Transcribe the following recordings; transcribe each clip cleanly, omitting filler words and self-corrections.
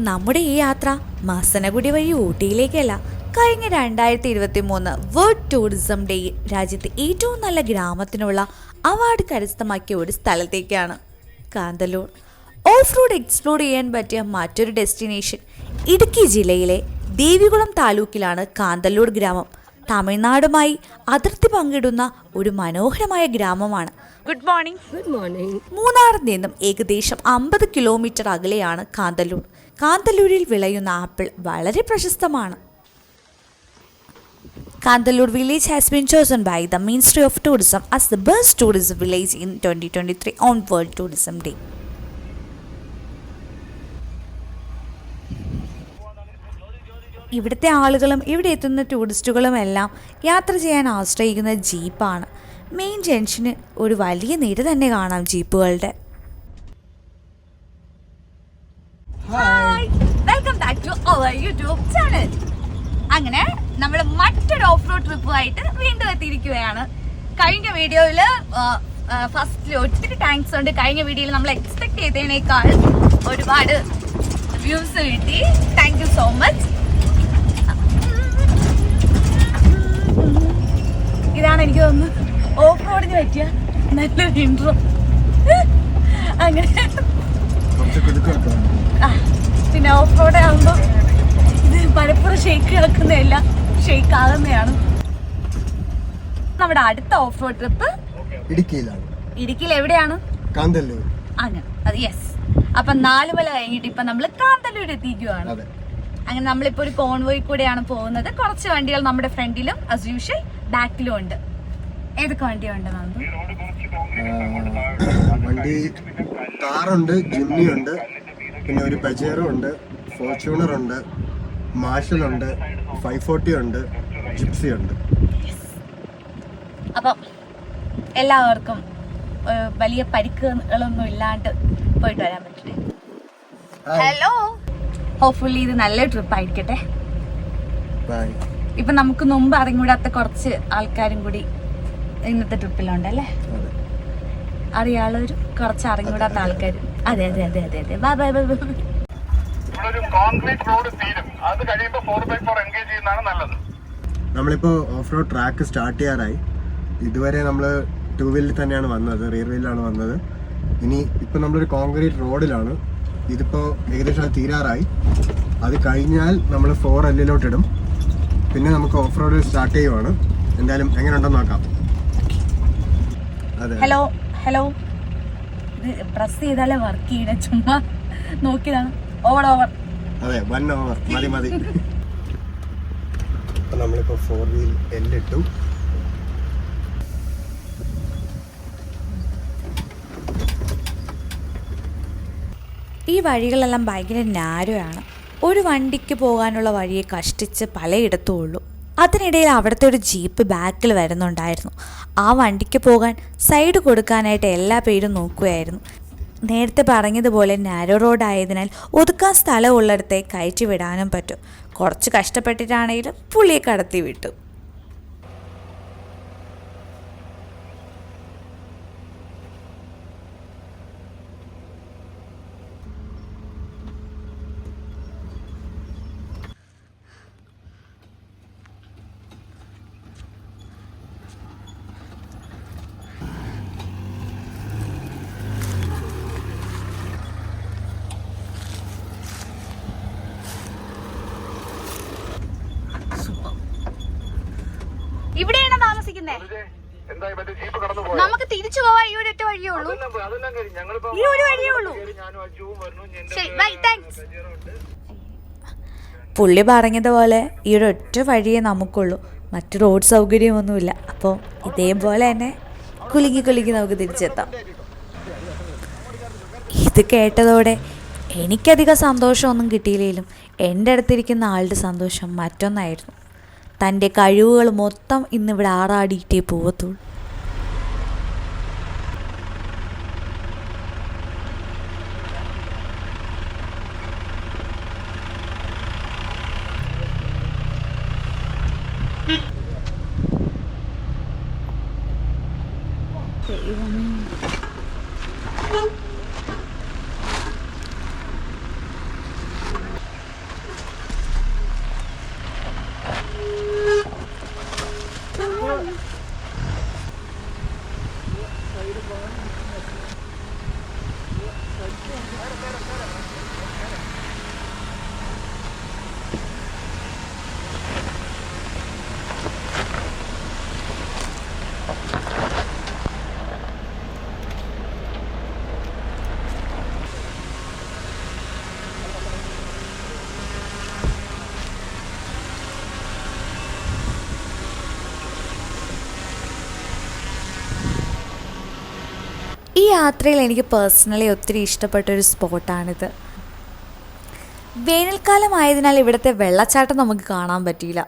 നമ്മുടെ ഈ യാത്ര മസനഗുഡി വഴി ഊട്ടിയിലേക്കല്ല, കഴിഞ്ഞ 2023 വേൾഡ് ടൂറിസം ഡേയിൽ രാജ്യത്തെ ഏറ്റവും നല്ല ഗ്രാമത്തിനുള്ള അവാർഡ് കരസ്ഥമാക്കിയ ഒരു സ്ഥലത്തേക്കാണ് കാന്തല്ലൂർ. ഓഫ് റോഡ് എക്സ്പ്ലോർ ചെയ്യാൻ പറ്റിയ മറ്റൊരു ഡെസ്റ്റിനേഷൻ ഇടുക്കി ജില്ലയിലെ ദേവികുളം താലൂക്കിലാണ് കാന്തല്ലൂർ ഗ്രാമം. തമിഴ്നാടുമായി അതിർത്തി പങ്കിടുന്ന ഒരു മനോഹരമായ ഗ്രാമമാണ്. Good morning. മൂന്നാറിൽ നിന്നും ഏകദേശം 50 കിലോമീറ്റർ അകലെയാണ് കാന്തല്ലൂർ. കാന്തല്ലൂരിൽ വിളയുന്ന ആപ്പിൾ വളരെ പ്രശസ്തമാണ്. Kandalur village has been chosen by the Ministry of Tourism as the best tourism village in 2023 on World Tourism Day. ഇവിടുത്തെ ആളുകളും ഇവിടെ എത്തുന്ന ടൂറിസ്റ്റുകളും എല്ലാം യാത്ര ചെയ്യാൻ ആശ്രയിക്കുന്ന ജീപ്പാണ്. മെയിൻ ജംഗ്ഷന് ഒരു വലിയ നിര തന്നെ കാണാം ജീപ്പുകളുടെ. Hi, welcome back to our YouTube channel. അങ്ങനെ നമ്മൾ മറ്റൊരു ഓഫ് റോഡ് ട്രിപ്പുമായിട്ട് വീണ്ടും എത്തിയിരിക്കുകയാണ്. കഴിഞ്ഞ വീഡിയോയിൽ ഫസ്റ്റിൽ ഒത്തിരി താങ്ക്സ് ഉണ്ട്. കഴിഞ്ഞ വീഡിയോയിൽ നമ്മൾ എക്സ്പെക്ട് ചെയ്തതിനേക്കാൾ ഒരുപാട് വ്യൂസ് കിട്ടി. Thank you so much. ഇതാണ് എനിക്ക് തോന്നുന്നു ഓഫ് റോഡിന് പറ്റിയ നല്ലൊരു ഇൻട്രോ. അങ്ങനെ പിന്നെ ഓഫ് റോഡ് ആകുമ്പോൾ പലപ്പോഴും ഷെയ്ക്ക് ആക്കുന്നതല്ല, ഷെയ്ക്ക് ആകുന്നതാണ്. നമ്മുടെ അടുത്ത ഓഫ് റോഡ് ട്രിപ്പ് ഇടുക്കിയിലാണ്. ഇടുക്കിയിൽ എവിടെയാണ്? കാന്തല്ലൂർ. അങ്ങനെ അത് യെസ്. അപ്പൊ നാലുമല കഴിഞ്ഞിട്ട് ഇപ്പൊ നമ്മള് കാന്തല്ലൂർ എത്തിക്കുകയാണ്. അങ്ങനെ നമ്മളിപ്പോ ഒരു കോൺവോയിൽ കൂടെയാണ് പോകുന്നത്. കുറച്ച് വണ്ടികൾ നമ്മുടെ ഫ്രണ്ടിലും ആസ് യൂഷ്വൽ ബാക്കിലും ഉണ്ട്. ഏതൊക്കെ വണ്ടിയുണ്ട്? വണ്ടി കാറുണ്ട്, ജിമ്മി ഉണ്ട്, പിന്നെ ഒരു പജേറോ ഉണ്ട്, ഫോർച്യൂണർ ഉണ്ട്, മാർഷൽ ഉണ്ട്, 540 ഉണ്ട്, ജിപ്സി ഉണ്ട്. അപ്പം എല്ലാവർക്കും വലിയ പരിക്കുകളൊന്നും ഇല്ലാണ്ട് പോയിട്ട് വരാൻ പറ്റട്ടെ. ഹലോ, ഹോപ്പ്ഫുള്ളി ഇത് നല്ലൊരു ട്രിപ്പ് ആയിരിക്കട്ടെ. ഇപ്പൊ നമുക്ക് മുമ്പ് അറിഞ്ഞൂടാത്ത കുറച്ച് ആൾക്കാരും കൂടി ഇന്നത്തെ ട്രിപ്പിലുണ്ടല്ലേ? അറിയാളൊരു കുറച്ച് അറിഞ്ഞൂടാത്ത ആൾക്കാർ. അതെ അതെ അതെ അതെ അതെ. Bye bye bye bye. നമ്മളിപ്പോ ഓഫ് റോഡ് ട്രാക്ക് സ്റ്റാർട്ട് ചെയ്യാറായി. ഇതുവരെ നമ്മൾ 2 വീലിൽ തന്നെയാണ് വന്നത്, റിയർ വീലിലാണ് വന്നത്. ഇനി ഇപ്പൊ നമ്മളൊരു കോൺക്രീറ്റ് റോഡിലാണ്. ഇതിപ്പോ ഏകദേശം അത് തീരാറായി. അത് കഴിഞ്ഞാൽ നമ്മൾ 4L ഇടും. പിന്നെ നമുക്ക് ഓഫ് റോഡ് സ്റ്റാർട്ട് ചെയ്യുവാണ്. എന്തായാലും എങ്ങനെ ഉണ്ടെന്ന് നോക്കാം. അതെ, ഹലോ ഹലോ. പ്രസ് ചെയ്താലേ വർക്ക് ചെയ്യണ, ചുമ്മാ നോക്കിയതാണ്. ഓവർ അതെ, 1 ഓവർ മതി മതി. അപ്പൊ നമ്മളിപ്പോ 4 വീൽ L ഇട്ടു. ഈ വഴികളെല്ലാം ഭയങ്കര നാരോയാണ്. ഒരു വണ്ടിക്ക് പോകാനുള്ള വഴിയെ കഷ്ടിച്ച് പലയിടത്തും ഉള്ളൂ. അതിനിടയിൽ അവിടുത്തെ ഒരു ജീപ്പ് ബാക്കിൽ വരുന്നുണ്ടായിരുന്നു. ആ വണ്ടിക്ക് പോകാൻ സൈഡ് കൊടുക്കാനായിട്ട് എല്ലാ പേരും നോക്കുകയായിരുന്നു. നേരത്തെ പറഞ്ഞതുപോലെ നാരോ റോഡ് ആയതിനാൽ ഒതുക്കാൻ സ്ഥലമുള്ളിടത്തെ കയറ്റി വിടാനും പറ്റും. കുറച്ച് കഷ്ടപ്പെട്ടിട്ടാണെങ്കിലും പുള്ളിയെ കടത്തി വിട്ടു. ഇവിടെയാണ് താമസിക്കുന്നത്. നമുക്ക് തിരിച്ചു പോവാൻ ഈ ഒരൊറ്റ വഴിയേ ഉള്ളൂ. ഈ ഒരു വഴിയേ ഉള്ളൂ. പുള്ളി പറഞ്ഞതുപോലെ ഈ ഒരു ഒറ്റ വഴിയേ നമുക്കുള്ളൂ. മറ്റു റോഡ് സൗകര്യമൊന്നുമില്ല. അപ്പോൾ ഇതേപോലെ തന്നെ കുലുങ്ങി കുലുങ്ങി നമുക്ക് തിരിച്ചെത്താം. ഇത് കേട്ടതോടെ എനിക്കധികം സന്തോഷമൊന്നും കിട്ടിയില്ലെങ്കിലും എൻ്റെ അടുത്തിരിക്കുന്ന ആളുടെ സന്തോഷം മറ്റൊന്നായിരുന്നു. തൻ്റെ കഴിവുകൾ മൊത്തം ഇന്നിവിടെ ആറാടിയിട്ടേ പോകത്തുള്ളൂ. ഈ യാത്രയിൽ എനിക്ക് പേഴ്സണലി ഒത്തിരി ഇഷ്ടപ്പെട്ടൊരു സ്പോട്ടാണിത്. വേനൽക്കാലമായതിനാൽ ഇവിടുത്തെ വെള്ളച്ചാട്ടം നമുക്ക് കാണാൻ പറ്റിയില്ല,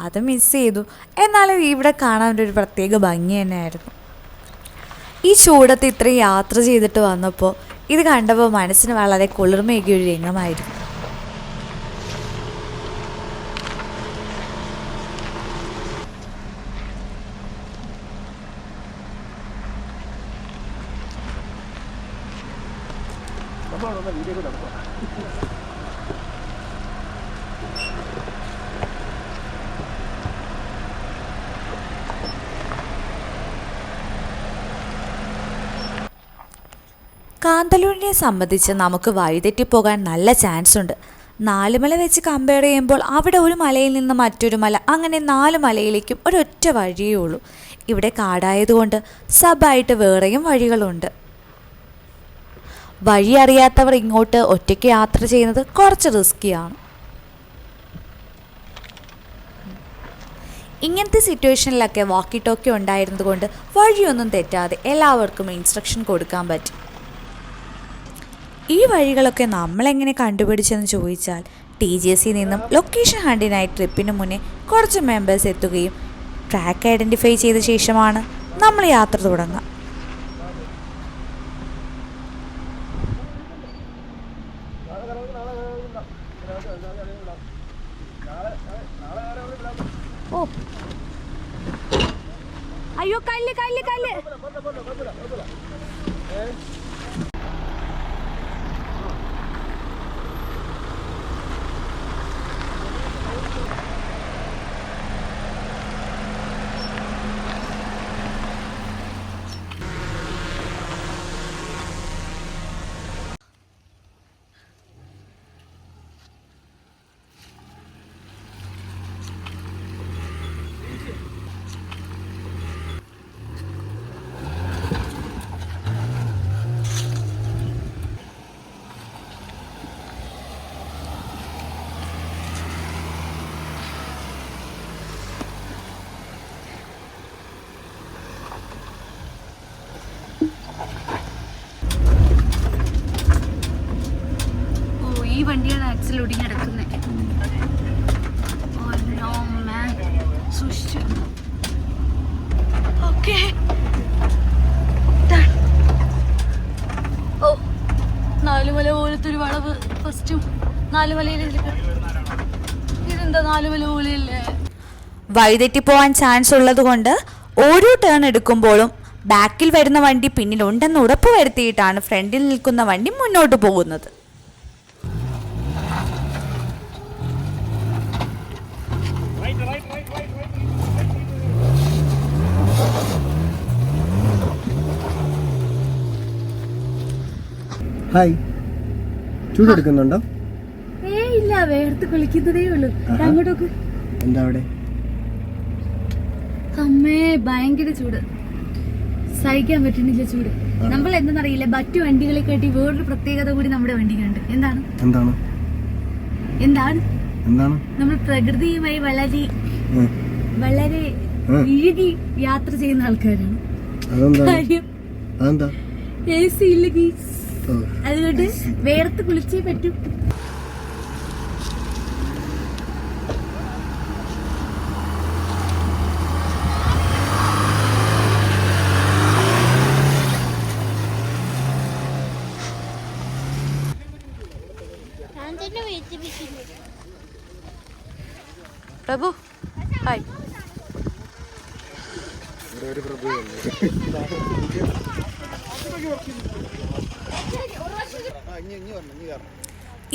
അത് മിസ് ചെയ്തു. എന്നാലും ഇവിടെ കാണാൻ ഒരു പ്രത്യേക ഭംഗി തന്നെയായിരുന്നു. ഈ ചൂടത്ത് ഇത്രയും യാത്ര ചെയ്തിട്ട് വന്നപ്പോൾ ഇത് കണ്ടപ്പോൾ മനസ്സിന് വളരെ കുളിർമയേകിയ ഒരു രംഗമായിരുന്നു. കാന്തല്ലൂരിനെ സംബന്ധിച്ച് നമുക്ക് വഴിതെറ്റിപ്പോകാൻ നല്ല ചാൻസ് ഉണ്ട്. 4 മല വെച്ച് കമ്പയർ ചെയ്യുമ്പോൾ അവിടെ ഒരു മലയിൽ നിന്ന് മറ്റൊരു മല, അങ്ങനെ 4 മലയിലേക്കും ഒരൊറ്റ വഴിയേ ഉള്ളൂ. ഇവിടെ കാടായതുകൊണ്ട് സബായിട്ട് വേറെയും വഴികളുണ്ട്. വഴി അറിയാത്തവർ ഇങ്ങോട്ട് ഒറ്റയ്ക്ക് യാത്ര ചെയ്യുന്നത് കുറച്ച് റിസ്ക്കിയാണ്. ഇങ്ങനത്തെ സിറ്റുവേഷനിലൊക്കെ വാക്കി ടോക്കി ഉണ്ടായിരുന്നത് കൊണ്ട് വഴിയൊന്നും തെറ്റാതെ എല്ലാവർക്കും ഇൻസ്ട്രക്ഷൻ കൊടുക്കാൻ പറ്റും. ഈ വഴികളൊക്കെ നമ്മളെങ്ങനെ കണ്ടുപിടിച്ചെന്ന് ചോദിച്ചാൽ, TGS നിന്നും ലൊക്കേഷൻ ഹണ്ടിനായി ട്രിപ്പിന് മുന്നേ കുറച്ച് മെമ്പേഴ്സ് എത്തുകയും ട്രാക്ക് ഐഡൻറ്റിഫൈ ചെയ്ത ശേഷമാണ് നമ്മൾ യാത്ര തുടങ്ങുക. ഓ അയ്യോ, കല്ല് കല്ല് കല്ല്. ഈ വണ്ടിയാണ് ആക്സിൽ ഒടിഞ്ഞ് കിടക്കുന്നത്. ഓ, 4 മല പോലത്തെ ഒരു വളവ്. ഫസ്റ്റും 4 മലയിൽ ഇതെന്താ 4 മല പോലെയല്ലേ? വഴിതെറ്റിപ്പോവാൻ ചാൻസ് ഉള്ളത് കൊണ്ട് ഓരോ ടേൺ എടുക്കുമ്പോഴും ബാക്കിൽ വരുന്ന വണ്ടി പിന്നിലുണ്ടെന്ന് ഉറപ്പ് വരുത്തിയിട്ടാണ് ഫ്രണ്ടിൽ നിൽക്കുന്ന വണ്ടി മുന്നോട്ട് പോകുന്നത്. ഹായ്, ചൂടെടുക്കുന്നുണ്ടോ? ഇല്ല, വേർത്ത് കുളിക്കുന്നതേ ഉള്ളൂ. അങ്ങോട്ടൊക്കെ എന്താ അവിടെ? അമ്മേ, ഭയങ്കര ചൂട്, സഹിക്കാൻ പറ്റുന്നില്ല ചൂട്. നമ്മൾ എന്താണെന്നറിയില്ല, മറ്റു വണ്ടികളെ കാട്ടി വേറൊരു പ്രത്യേകത കൂടി നമ്മുടെ വണ്ടിക്കുണ്ട്. എന്താണ് എന്താണ് എന്താണ് എന്താണ് നമ്മൾ പ്രകൃതിയുമായി വളരെ വളരെ ഇഴുകി യാത്ര ചെയ്യുന്ന ആൾക്കാരാണ്. കാര്യം AC ഇല്ലെങ്കിൽ അതുകൊണ്ട് വേർത്ത് കുളിച്ചേ പറ്റൂ. പ്രഭു ഹായ്.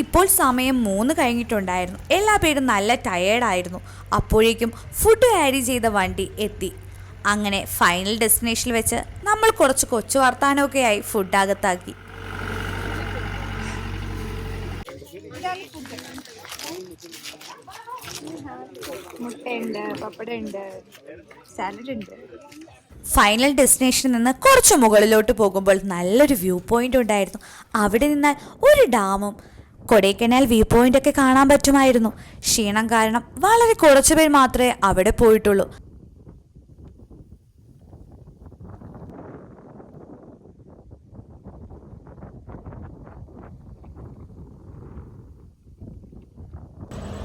ഇപ്പോൾ സമയം 3 കഴിഞ്ഞിട്ടുണ്ടായിരുന്നു. എല്ലാ പേരും നല്ല ടയേർഡായിരുന്നു. അപ്പോഴേക്കും ഫുഡ് ക്യാരി ചെയ്ത വണ്ടി എത്തി. അങ്ങനെ ഫൈനൽ ഡെസ്റ്റിനേഷനിൽ വെച്ച് നമ്മൾ കുറച്ച് കൊച്ചു വർത്താനമൊക്കെയായി ഫുഡ് അകത്താക്കി. മുട്ടയുണ്ട്, പപ്പടമുണ്ട്, സാലഡ് ഉണ്ട്. ഫൈനൽ ഡെസ്റ്റിനേഷനിൽ നിന്ന് കുറച്ച് മുകളിലോട്ട് പോകുമ്പോൾ നല്ലൊരു വ്യൂ പോയിന്റ് ഉണ്ടായിരുന്നു. അവിടെ നിന്നാൽ ഒരു ഡാമും കൊടൈക്കനാൽ വ്യൂ പോയിന്റ് ഒക്കെ കാണാൻ പറ്റുമായിരുന്നു. ക്ഷീണം കാരണം വളരെ കുറച്ചു പേർ മാത്രമേ അവിടെ പോയിട്ടുള്ളൂ.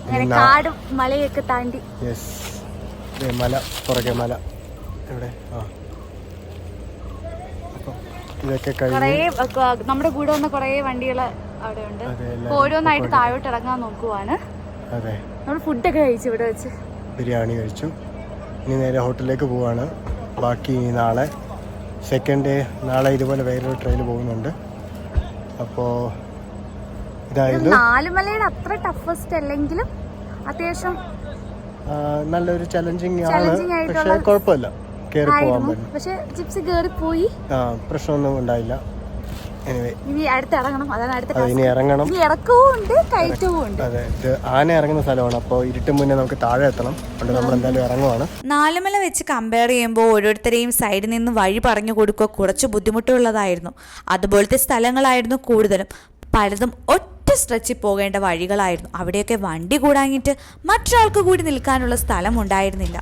അങ്ങനെ കാടും മലയൊക്കെ താണ്ടി. യെസ്, മല പുറകെ മല ഇവിടെ. ഇതൊക്കെ നമ്മുടെ കൂടെ വന്ന കുറേ വണ്ടികൾ അവിടെ ഉണ്ട്. ഓരോന്നായിട്ട് താഴോട്ട് ഇറങ്ങാൻ നോക്കുവാണ്. അതെ, നമ്മൾ ഫുഡൊക്കെ കഴിച്ചു, ഇവിടെ വെച്ച് ബിരിയാണി കഴിച്ചു. ഇനി നേരെ ഹോട്ടലിലേക്ക് പോവാണ്. ബാക്കി നാളെ സെക്കൻഡ് ഡേ, നാളെ ഇതുപോലെ വേറൊരു ട്രെയിൻ പോകുന്നുണ്ട്. അപ്പോൾ ഇതായിരുന്നു നാലുമലയുടെ അത്ര ടഫസ്റ്റ് അല്ലെങ്കിലും അത്യാവശ്യം നല്ലൊരു ചലഞ്ചിങ് ആണ്. പക്ഷെ കുഴപ്പമില്ല, കയറി പോകാൻ പറ്റും. പക്ഷെ ജിപ്സി കയറി പോയി, പ്രശ്നമൊന്നും ഉണ്ടായില്ല. ഇനി അടുത്ത് ഇറങ്ങണം, അതാണ് അടുത്ത. ഇനി ഇറങ്ങണം, ഇറക്കവും ഉണ്ട് കയറ്റവും ഉണ്ട്. അതെ, ഇത് ആന ഇറങ്ങുന്ന സ്ഥലമാണ്. അപ്പോൾ ഇരുട്ട് മുന്നേ നമുക്ക് താഴെ എത്തണം. അതുകൊണ്ട് നമ്മൾ എന്തായാലും ഇറങ്ങുവാണ്. നാലുമല വെച്ച് കമ്പയർ ചെയ്യുമ്പോൾ ഓരോരുത്തരെയും സൈഡിൽ നിന്ന് വഴി പറഞ്ഞു കൊടുക്കുക കുറച്ച് ബുദ്ധിമുട്ടുള്ളതായിരുന്നു. അതുപോലത്തെ സ്ഥലങ്ങളായിരുന്നു കൂടുതലും. പലതും ഒറ്റ സ്ട്രെച്ചിൽ പോകേണ്ട വഴികളായിരുന്നു. അവിടെയൊക്കെ വണ്ടി കൂടാങ്ങിയിട്ട് മറ്റൊരാൾക്ക് കൂടി നിൽക്കാനുള്ള സ്ഥലം ഉണ്ടായിരുന്നില്ല.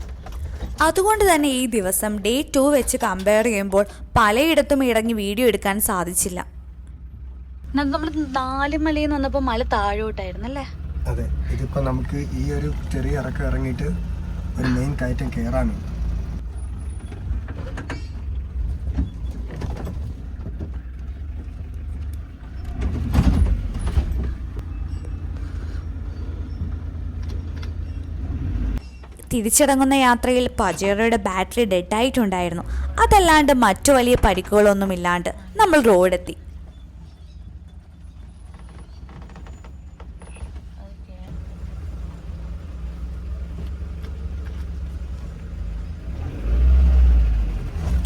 അതുകൊണ്ട് തന്നെ ഈ ദിവസം ഡേ 2 വെച്ച് കമ്പയർ ചെയ്യുമ്പോൾ പലയിടത്തും ഇറങ്ങി വീഡിയോ എടുക്കാൻ സാധിച്ചില്ല. നമ്മൾ നാലുമലയിൽ നിന്ന് വന്നപ്പോൾ മല താഴോട്ടായിരുന്നു അല്ലേ? അതെ, ഇതിപ്പോ നമുക്ക് ഈ ഒരു ചെറിയ ഇറക്കം ഇറങ്ങിയിട്ട് ഒരു മെയിൻ കയറ്റം കയറാനുണ്ട്. തിരിച്ചിറങ്ങുന്ന യാത്രയിൽ പജേറോയുടെ ബാറ്ററി ഡെഡായിട്ടുണ്ടായിരുന്നു. അതല്ലാണ്ട് മറ്റു വലിയ പരിക്കുകളൊന്നുമില്ലാണ്ട് നമ്മൾ റോഡെത്തി.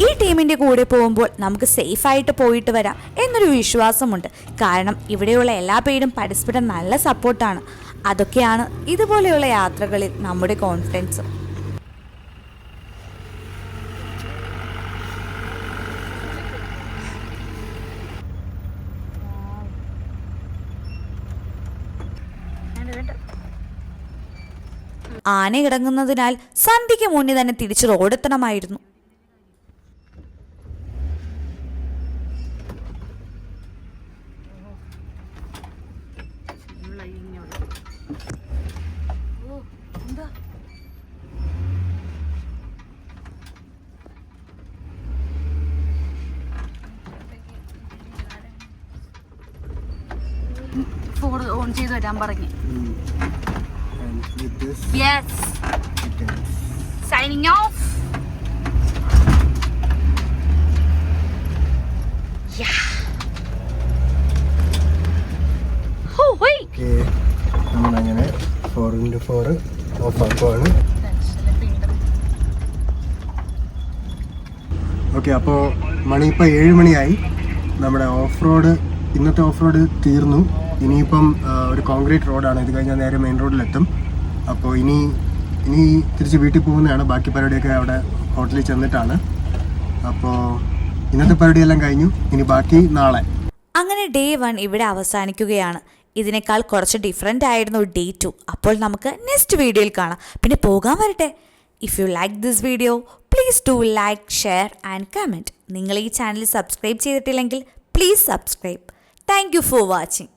ഈ ടീമിൻ്റെ കൂടെ പോകുമ്പോൾ നമുക്ക് സേഫായിട്ട് പോയിട്ട് വരാം എന്നൊരു വിശ്വാസമുണ്ട്. കാരണം ഇവിടെയുള്ള എല്ലാ പേരും പരസ്പരം നല്ല സപ്പോർട്ടാണ്. അതൊക്കെയാണ് ഇതുപോലെയുള്ള യാത്രകളിൽ നമ്മുടെ കോൺഫിഡൻസ്. ആന ഇറങ്ങുന്നതിനാൽ സന്ധ്യയ്ക്ക് മുന്നേ തന്നെ തിരിച്ച് റോഡെത്തണമായിരുന്നു. ഓൺ ചെയ്ത് വരാൻ പറഞ്ഞു. Yes, signing off. നമ്മളങ്ങനെ 4x4 ഓഫ് ആക്കുവാണ്. ഓക്കെ, അപ്പോൾ മണി ഇപ്പോൾ 7 മണിയായി. നമ്മുടെ ഇന്നത്തെ ഓഫ് റോഡ് തീർന്നു. ഇനിയിപ്പം ഒരു കോൺക്രീറ്റ് റോഡാണ്. ഇത് കഴിഞ്ഞാൽ നേരെ മെയിൻ റോഡിലെത്തും. അപ്പോൾ ഇനി തിരിച്ച് വീട്ടിൽ പോകുന്നതാണ്. ബാക്കി പരിപാടിയൊക്കെ അവിടെ ഹോട്ടലിൽ ചെന്നിട്ടാണ്. അപ്പോൾ ഇന്നത്തെ പരിപാടിയെല്ലാം കഴിഞ്ഞു. ഇനി ബാക്കി നാളെ. അങ്ങനെ ഡേ 1 ഇവിടെ അവസാനിക്കുകയാണ്. ഇതിനേക്കാൾ കുറച്ച് ഡിഫറെൻ്റ് ആയിരുന്നു ഡേ 2. അപ്പോൾ നമുക്ക് നെക്സ്റ്റ് വീഡിയോയിൽ കാണാം. പിന്നെ പോകാൻ വരട്ടെ. If you like this video please do like, share and comment. നിങ്ങൾ ഈ ചാനൽ സബ്സ്ക്രൈബ് ചെയ്തിട്ടില്ലെങ്കിൽ please subscribe. Thank you for watching.